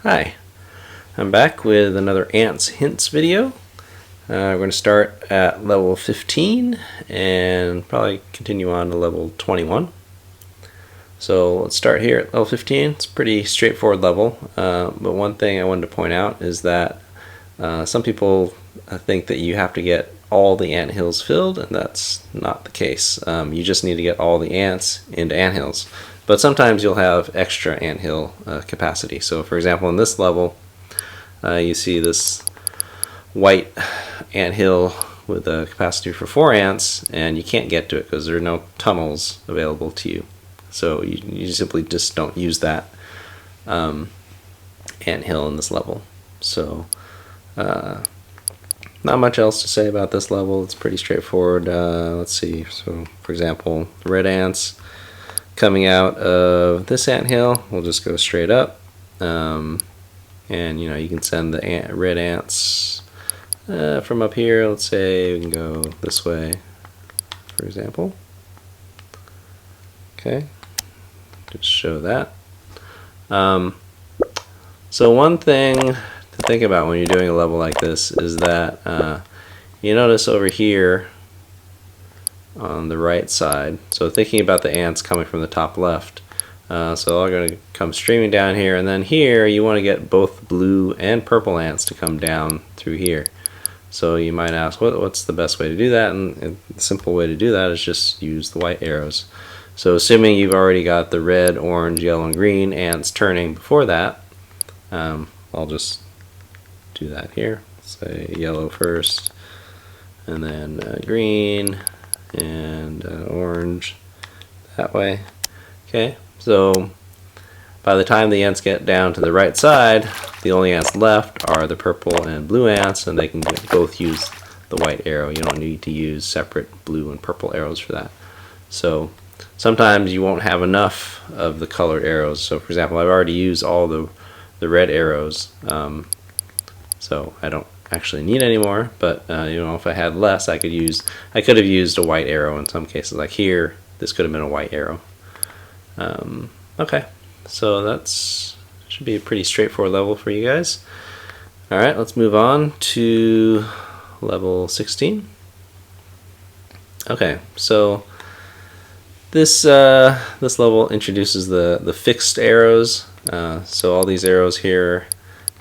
Hi, I'm back with another ants hints video. We're going to start at level 15 and probably continue on to level 21. So let's start here at level 15. It's a pretty straightforward level, but one thing I wanted to point out is that some people think that you have to get all the ant hills filled, and that's not the case. You just need to get all the ants into ant hills. But sometimes you'll have extra anthill capacity. So for example, in this level, you see this white anthill with a capacity for 4 ants, and you can't get to it because there are no tunnels available to you. So you simply just don't use that anthill in this level. So not much else to say about this level. It's pretty straightforward. Let's see. So for example, the red ants coming out of this anthill, we'll just go straight up, and you can send the red ants from up here. Let's say we can go this way, for example. Okay, just show that. So one thing to think about when you're doing a level like this is that you notice over here on the right side, so thinking about the ants coming from the top left, so they're going to come streaming down here, and then here you want to get both blue and purple ants to come down through here. So you might ask, what's the best way to do that? And the simple way to do that is just use the white arrows. So assuming you've already got the red, orange, yellow, and green ants turning before that, I'll just do that here. Say yellow first, and then green, and orange that way. Okay, so by the time the ants get down to the right side, the only ants left are the purple and blue ants, and they can both use the white arrow. You don't need to use separate blue and purple arrows for that. So sometimes you won't have enough of the colored arrows. So for example, I've already used all the red arrows, so I don't actually need any more, but if I had less, I could have used a white arrow in some cases. Like here, this could have been a white arrow. Okay, so that's should be a pretty straightforward level for you guys. All right, let's move on to level 16. Okay, so this level introduces the fixed arrows. So all these arrows here,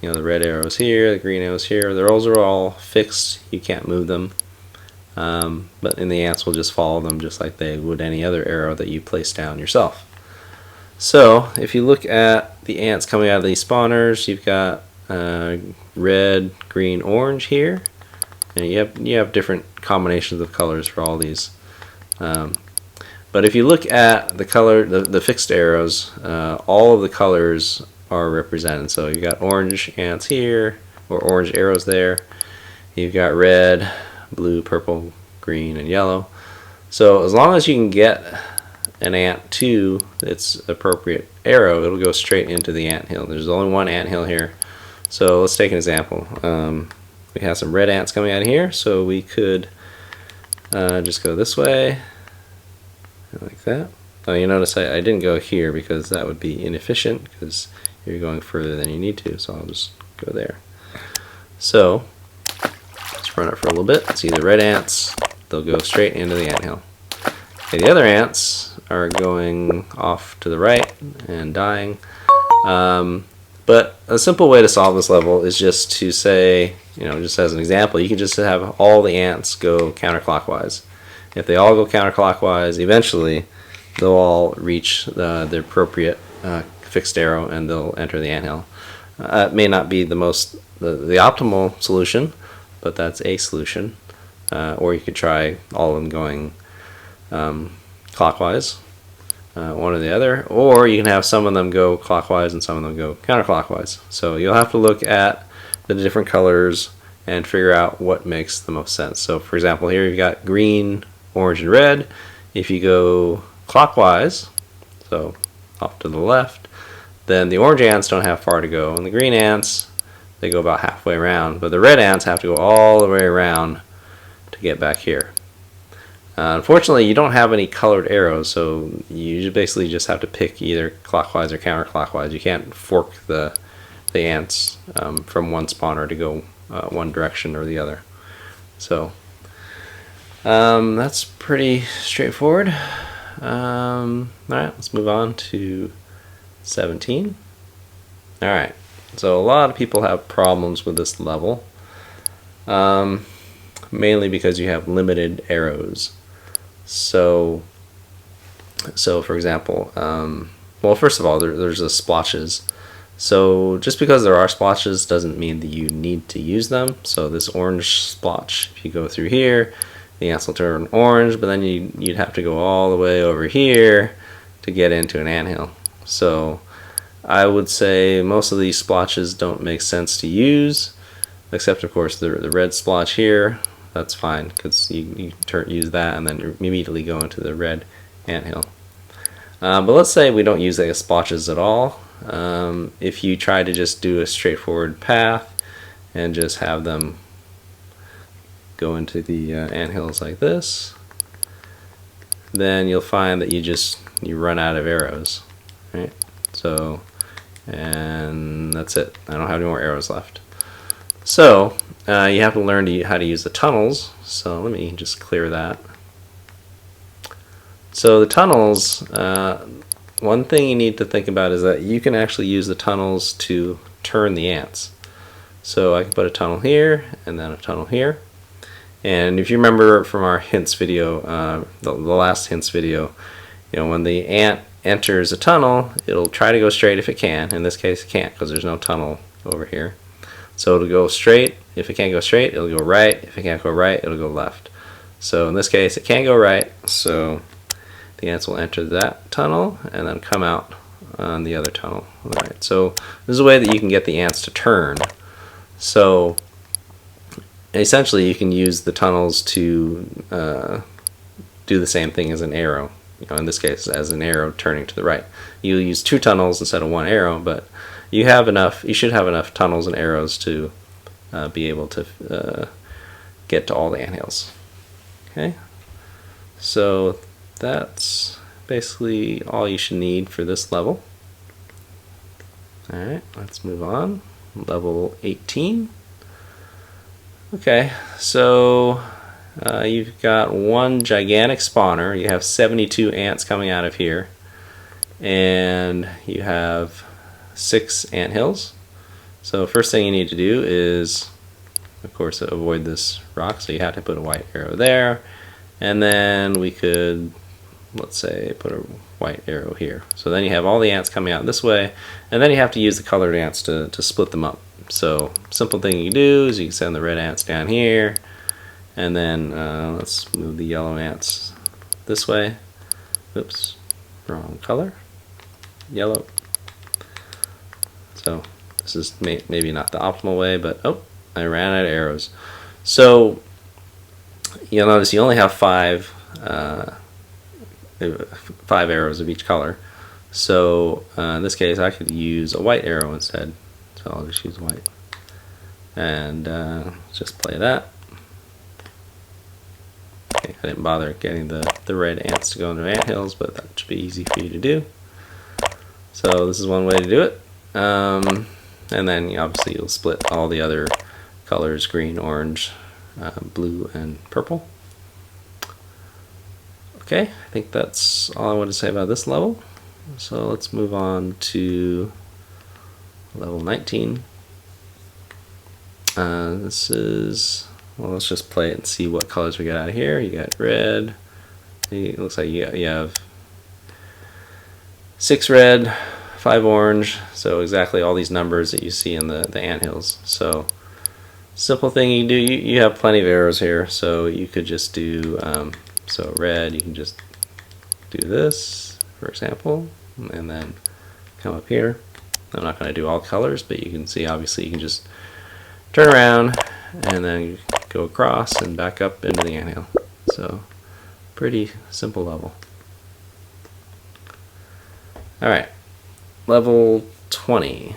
the red arrows here, the green arrows here, those are all fixed. You can't move them. But in the ants will just follow them just like they would any other arrow that you place down yourself. So if you look at the ants coming out of these spawners, you've got red, green, orange here. And you have different combinations of colors for all these. But if you look at the fixed arrows, all of the colors are represented. So you've got orange ants here, or orange arrows there. You've got red, blue, purple, green, and yellow. So as long as you can get an ant to its appropriate arrow, it'll go straight into the anthill. There's only one anthill here. So let's take an example. We have some red ants coming out of here, so we could just go this way, like that. Oh, you notice I didn't go here because that would be inefficient because you're going further than you need to, so I'll just go there. So let's run it for a little bit. See the red ants, they'll go straight into the anthill. Okay, the other ants are going off to the right and dying. But a simple way to solve this level is just to say, just as an example, you can just have all the ants go counterclockwise. If they all go counterclockwise, eventually they'll all reach the appropriate fixed arrow and they'll enter the anthill. It may not be the optimal solution, but that's a solution. Or you could try all of them going clockwise, one or the other, or you can have some of them go clockwise and some of them go counterclockwise. So you'll have to look at the different colors and figure out what makes the most sense. So for example, here you've got green, orange, and red. If you go clockwise, so off to the left, then the orange ants don't have far to go, and the green ants, they go about halfway around, but the red ants have to go all the way around to get back here. Unfortunately, you don't have any colored arrows, so you basically just have to pick either clockwise or counterclockwise. You can't fork the the ants from one spawner to go one direction or the other. So that's pretty straightforward. Alright, let's move on to 17. Alright, so a lot of people have problems with this level, mainly because you have limited arrows. So for example, well, first of all, there's the splotches. So just because there are splotches doesn't mean that you need to use them. So this orange splotch, if you go through here, the ants will turn orange, but then you'd have to go all the way over here to get into an anthill. So I would say most of these splotches don't make sense to use, except of course the red splotch here. That's fine because you use that and then immediately go into the red anthill. But let's say we don't use the splotches at all. If you try to just do a straightforward path and just have them go into the anthills like this, then you'll find that you run out of arrows, right? So, and that's it. I don't have any more arrows left. So you have to learn how to use the tunnels. So let me just clear that. So the tunnels, one thing you need to think about is that you can actually use the tunnels to turn the ants. So I can put a tunnel here and then a tunnel here. And if you remember from our hints video, the last hints video, when the ant enters a tunnel, it'll try to go straight if it can. In this case, it can't because there's no tunnel over here. So it'll go straight. If it can't go straight, it'll go right. If it can't go right, it'll go left. So in this case, it can't go right. So the ants will enter that tunnel and then come out on the other tunnel. All right. So this is a way that you can get the ants to turn. So essentially, you can use the tunnels to do the same thing as an arrow. In this case, as an arrow turning to the right. You'll use two tunnels instead of one arrow, but you have enough. You should have enough tunnels and arrows to be able to get to all the anthills. Okay, so that's basically all you should need for this level. All right, let's move on. Level 18. Okay, so you've got one gigantic spawner. You have 72 ants coming out of here, and you have 6 anthills. So first thing you need to do is, of course, avoid this rock. So you have to put a white arrow there, and then we could, let's say, put a white arrow here. So then you have all the ants coming out this way, and then you have to use the colored ants to split them up. So simple thing you do is you can send the red ants down here, and then let's move the yellow ants this way. Oops, wrong color. Yellow. So this is maybe not the optimal way, but oh, I ran out of arrows. So you'll notice you only have 5 arrows of each color. So in this case, I could use a white arrow instead. So I'll just use white and just play that. Okay, I didn't bother getting the red ants to go into anthills, but that should be easy for you to do. So this is one way to do it. And then obviously you'll split all the other colors: green, orange, blue, and purple. Okay, I think that's all I want to say about this level. So let's move on to level 19. This is, well, let's just play it and see what colors we get out of here. You got red. It looks like you have 6 red, 5 orange. So exactly all these numbers that you see in the anthills. So simple thing you do, you have plenty of arrows here. So you could just do, so red, you can just do this, for example, and then come up here. I'm not going to do all colors, but you can see obviously you can just turn around and then go across and back up into the anthill. So pretty simple level. Alright, level 20.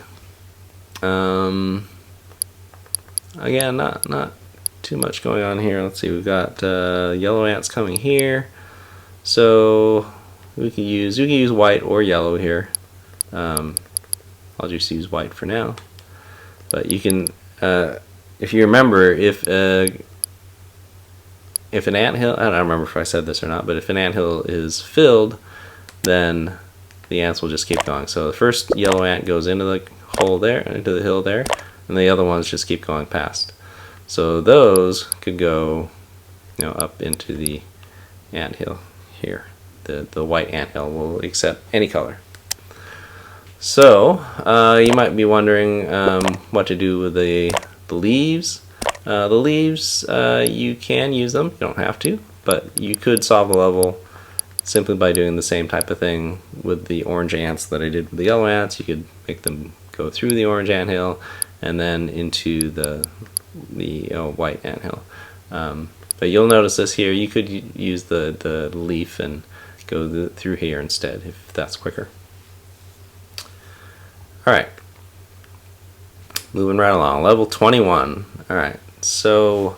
Again, not too much going on here. Let's see, we've got yellow ants coming here. So we can use white or yellow here. I'll just use white for now. But you can, if you remember, if an anthill, I don't remember if I said this or not, but if an anthill is filled, then the ants will just keep going. So the first yellow ant goes into the hole there, into the hill there, and the other ones just keep going past. So those could go, up into the anthill here. The white anthill will accept any color. So you might be wondering what to do with the leaves. The leaves, you can use them, you don't have to, but you could solve the level simply by doing the same type of thing with the orange ants that I did with the yellow ants. You could make them go through the orange anthill and then into the white anthill. But you'll notice this here, you could use the leaf and go through here instead if that's quicker. Alright, moving right along, level 21. Alright, so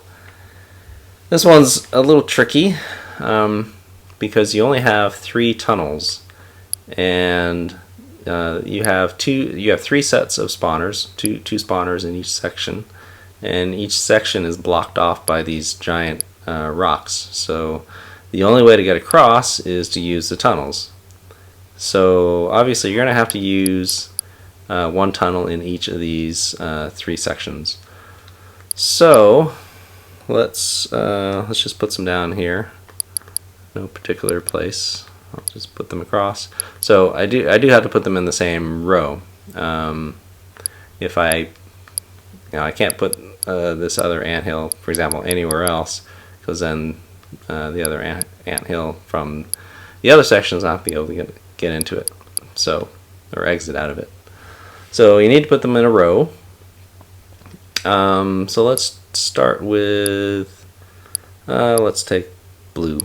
this one's a little tricky because you only have 3 tunnels, and you have 3 sets of spawners, two spawners in each section, and each section is blocked off by these giant rocks. So the only way to get across is to use the tunnels. So obviously you're going to have to use 1 tunnel in each of these 3 sections. So let's just put some down here. No particular place. I'll just put them across. So I do have to put them in the same row. If I can't put this other anthill, for example, anywhere else, because then the other anthill from the other section is not be able to get into it, or exit out of it. So you need to put them in a row. So let's start with, let's take blue.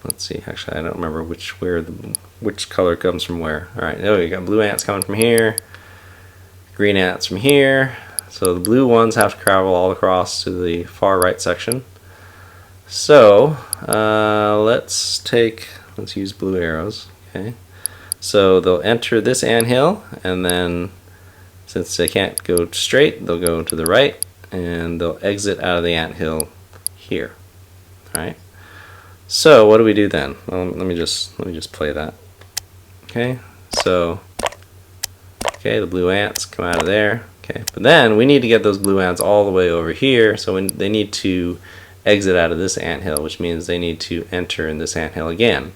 Let's see, actually I don't remember which color comes from where. Alright, there we go. Blue ants coming from here, green ants from here. So the blue ones have to travel all across to the far right section. So let's use blue arrows. Okay. So they'll enter this anthill, and then since they can't go straight, they'll go to the right, and they'll exit out of the anthill here. Alright. So what do we do then? Well, let me just play that. Okay. So the blue ants come out of there. Okay. But then we need to get those blue ants all the way over here, so they need to exit out of this anthill, which means they need to enter in this anthill again.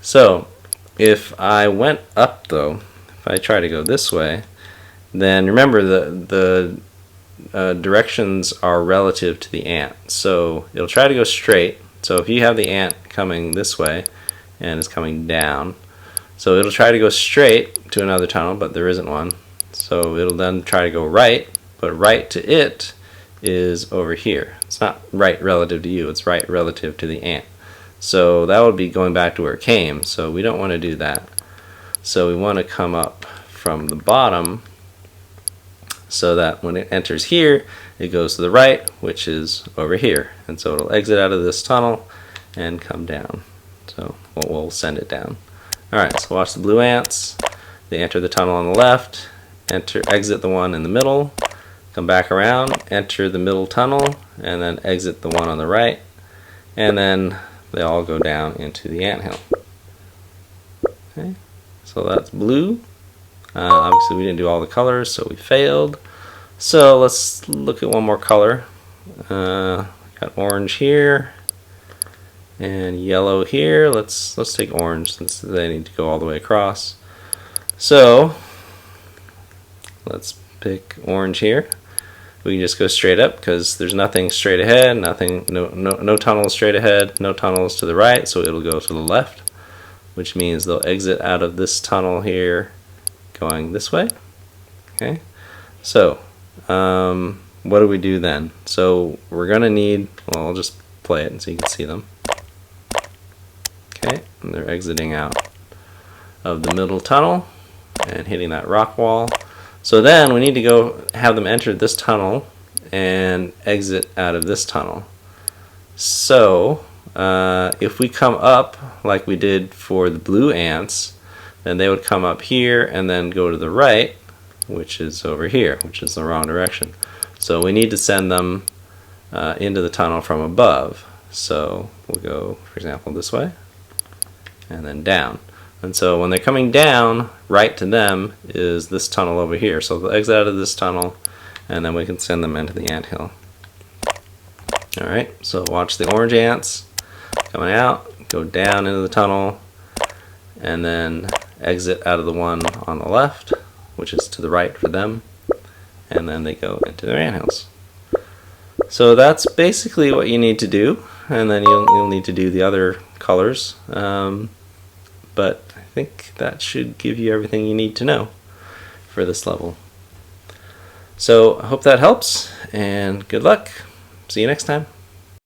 So if I went up though, if I try to go this way, then remember the directions are relative to the ant. So it'll try to go straight. So if you have the ant coming this way and it's coming down, so it'll try to go straight to another tunnel, but there isn't one. So it'll then try to go right, but right to it is over here. It's not right relative to you, it's right relative to the ant. So that would be going back to where it came, so we don't want to do that. So we want to come up from the bottom so that when it enters here, it goes to the right, which is over here. And so it'll exit out of this tunnel and come down. So we'll send it down. Alright, so watch the blue ants. They enter the tunnel on the left, exit the one in the middle, come back around, enter the middle tunnel, and then exit the one on the right, and then they all go down into the anthill. Okay, so that's blue. Obviously we didn't do all the colors, so we failed. So let's look at one more color. Got orange here and yellow here. Let's take orange since they need to go all the way across. So let's pick orange here. We can just go straight up because there's nothing straight ahead, no tunnels straight ahead, no tunnels to the right, so it'll go to the left, which means they'll exit out of this tunnel here going this way. Okay, so what do we do then? So we're gonna need, well, I'll just play it so you can see them. Okay, and they're exiting out of the middle tunnel and hitting that rock wall. So then we need to go have them enter this tunnel and exit out of this tunnel. So if we come up like we did for the blue ants, then they would come up here and then go to the right, which is over here, which is the wrong direction. So we need to send them into the tunnel from above. So we'll go, for example, this way and then down. And so when they're coming down, right to them is this tunnel over here. So they'll exit out of this tunnel, and then we can send them into the anthill. Alright, so watch the orange ants coming out, go down into the tunnel, and then exit out of the one on the left, which is to the right for them, and then they go into their anthills. So that's basically what you need to do, and then you'll need to do the other colors. But I think that should give you everything you need to know for this level. So I hope that helps, and good luck. See you next time.